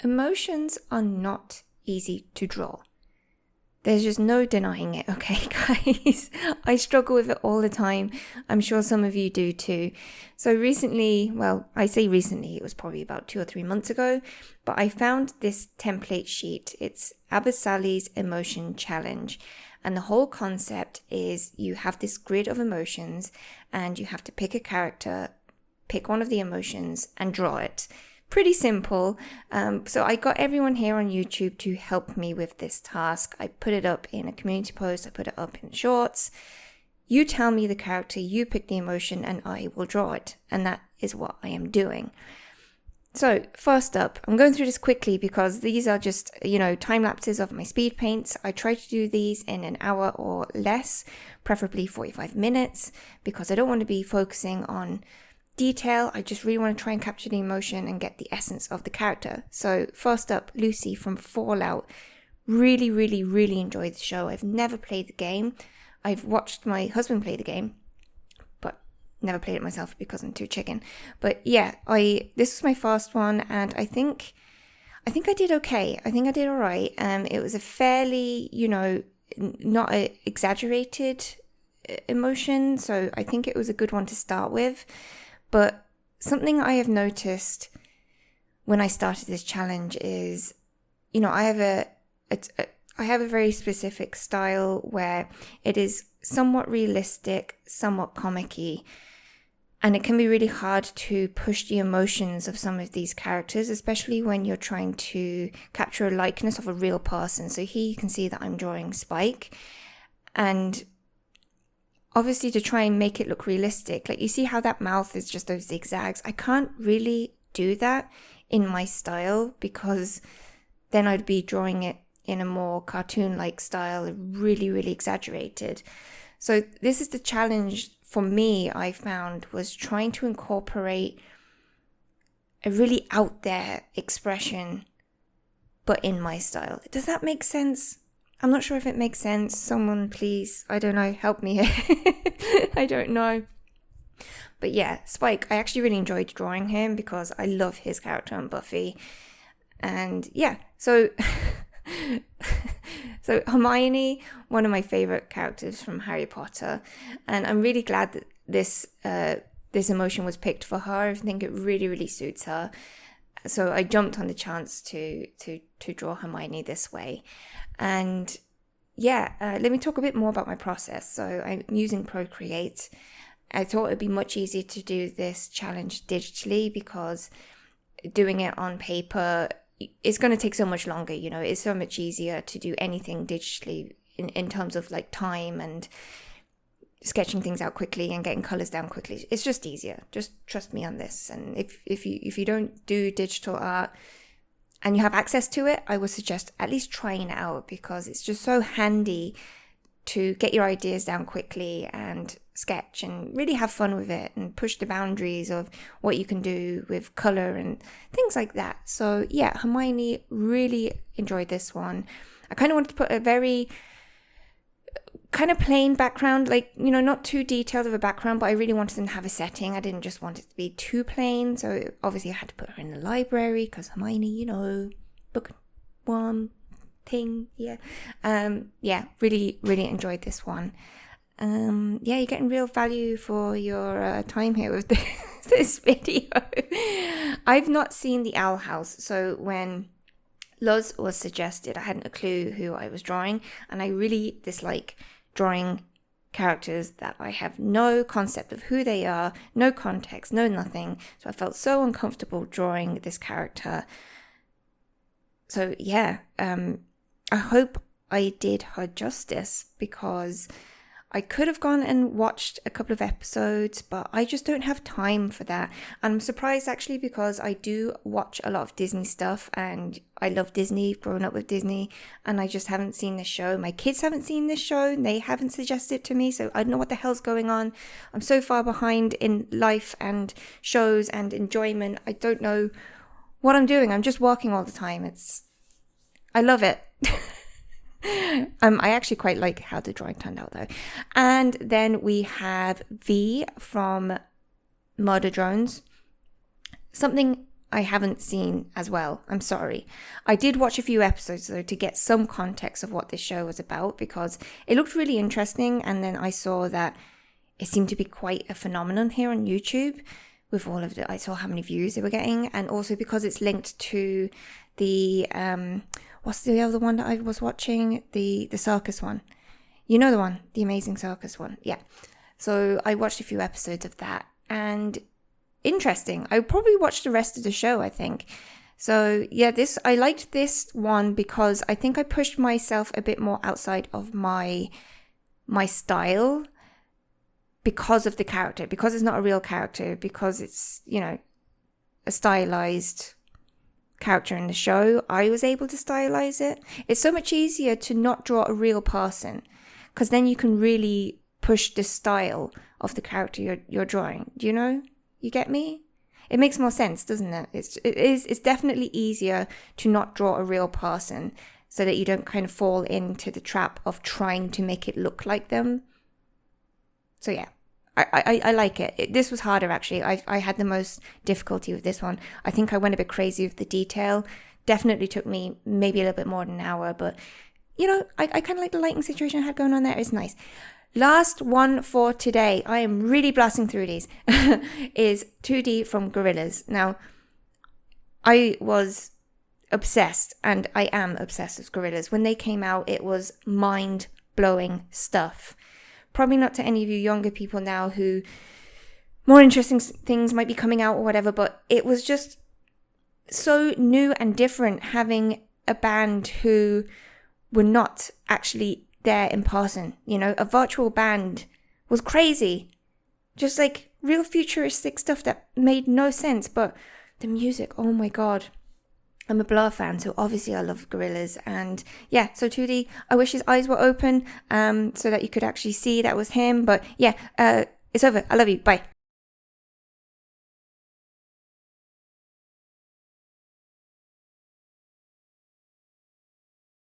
Emotions are not easy to draw. There's just no denying it, okay, guys? I struggle with it all the time. I'm sure some of you do too. So recently, well, I say recently, it was probably about 2 or 3 months ago, but I found this template sheet. It's Sally's Emotion Challenge. And the whole concept is you have this grid of emotions and you have to pick a character, pick one of the emotions and draw it. Pretty simple. So I got everyone here on YouTube to help me with this task. I put it up in a community post. I put it up in shorts. You tell me the character, you pick the emotion, and I will draw it. And that is what I am doing. So first up, I'm going through this quickly because these are just, time lapses of my speed paints. I try to do these in an hour or less, preferably 45 minutes, because I don't want to be focusing on detail. I just really want to try and capture the emotion and get the essence of the character. So first up, Lucy from Fallout. Really, really, really enjoyed the show. I've never played the game. I've watched my husband play the game, but never played it myself because I'm too chicken. But yeah, this was my first one, and I think I did okay. I think I did all right. It was a fairly, not a exaggerated emotion, so I think it was a good one to start with. But something I have noticed when I started this challenge is, I have a very specific style where it is somewhat realistic, somewhat comic-y, and it can be really hard to push the emotions of some of these characters, especially when you're trying to capture a likeness of a real person. So here you can see that I'm drawing Spike, and obviously to try and make it look realistic, like you see how that mouth is just those zigzags. I can't really do that in my style because then I'd be drawing it in a more cartoon-like style, really, really exaggerated. So this is the challenge for me, I found, was trying to incorporate a really out there expression, but in my style. Does that make sense? I'm not sure if it makes sense. Someone please, I don't know, help me here. I don't know. But yeah, Spike, I actually really enjoyed drawing him because I love his character on Buffy. And yeah, so Hermione, one of my favorite characters from Harry Potter. And I'm really glad that this emotion was picked for her. I think it really, really suits her. So I jumped on the chance to draw Hermione this way. And yeah, let me talk a bit more about my process. So I'm using Procreate. I thought it'd be much easier to do this challenge digitally because doing it on paper is going to take so much longer. It's so much easier to do anything digitally in terms of like time and sketching things out quickly and getting colors down quickly. It's just easier. Just trust me on this. And if you don't do digital art and you have access to it, I would suggest at least trying it out because it's just so handy to get your ideas down quickly and sketch and really have fun with it and push the boundaries of what you can do with color and things like that. So yeah, Hermione, really enjoyed this one. I kind of wanted to put a very kind of plain background, like, not too detailed of a background, but I really wanted them to have a setting. I didn't just want it to be too plain. So obviously I had to put her in the library because Hermione, book one thing. Yeah. Yeah, really, really enjoyed this one. Yeah, you're getting real value for your time here with this video. I've not seen the Owl House. So when Luz was suggested, I hadn't a clue who I was drawing, and I really dislike drawing characters that I have no concept of who they are, no context, no nothing. So I felt so uncomfortable drawing this character. So yeah, I hope I did her justice because I could have gone and watched a couple of episodes, but I just don't have time for that. And I'm surprised actually because I do watch a lot of Disney stuff and I love Disney, growing up with Disney, and I just haven't seen this show. My kids haven't seen this show and they haven't suggested it to me, so I don't know what the hell's going on. I'm so far behind in life and shows and enjoyment. I don't know what I'm doing. I'm just working all the time. I love it. I actually quite like how the drawing turned out though. And then we have V from Murder Drones. Something I haven't seen as well. I'm sorry. I did watch a few episodes though to get some context of what this show was about, because it looked really interesting, and then I saw that it seemed to be quite a phenomenon here on YouTube with all of I saw how many views they were getting, and also because it's linked to the what's the other one that I was watching? The circus one. You know the one, the Amazing Circus one. Yeah. So I watched a few episodes of that, and interesting. I probably watched the rest of the show, I think. So yeah, I liked this one because I think I pushed myself a bit more outside of my style because of the character, because it's not a real character, because it's, a stylized character in the show. I was able to stylize it. It's so much easier to not draw a real person, because then you can really push the style of the character you're drawing. Do you know? You get me? It makes more sense, doesn't it? It's definitely easier to not draw a real person, so that you don't kind of fall into the trap of trying to make it look like them. So yeah, I like it. This was harder, actually. I had the most difficulty with this one. I think I went a bit crazy with the detail. Definitely took me maybe a little bit more than an hour, but I kind of like the lighting situation I had going on there. It's nice. Last one for today, I am really blasting through these, is 2D from Gorillaz. Now, I was obsessed, and I am obsessed with Gorillaz. When they came out, it was mind-blowing stuff. Probably not to any of you younger people now who more interesting things might be coming out or whatever, but it was just so new and different having a band who were not actually there in person. A virtual band was crazy. Just like real futuristic stuff that made no sense, but the music, oh my god. I'm a Blur fan, so obviously I love Gorillaz. And yeah, so 2D, I wish his eyes were open so that you could actually see that was him. But yeah, it's over. I love you. Bye.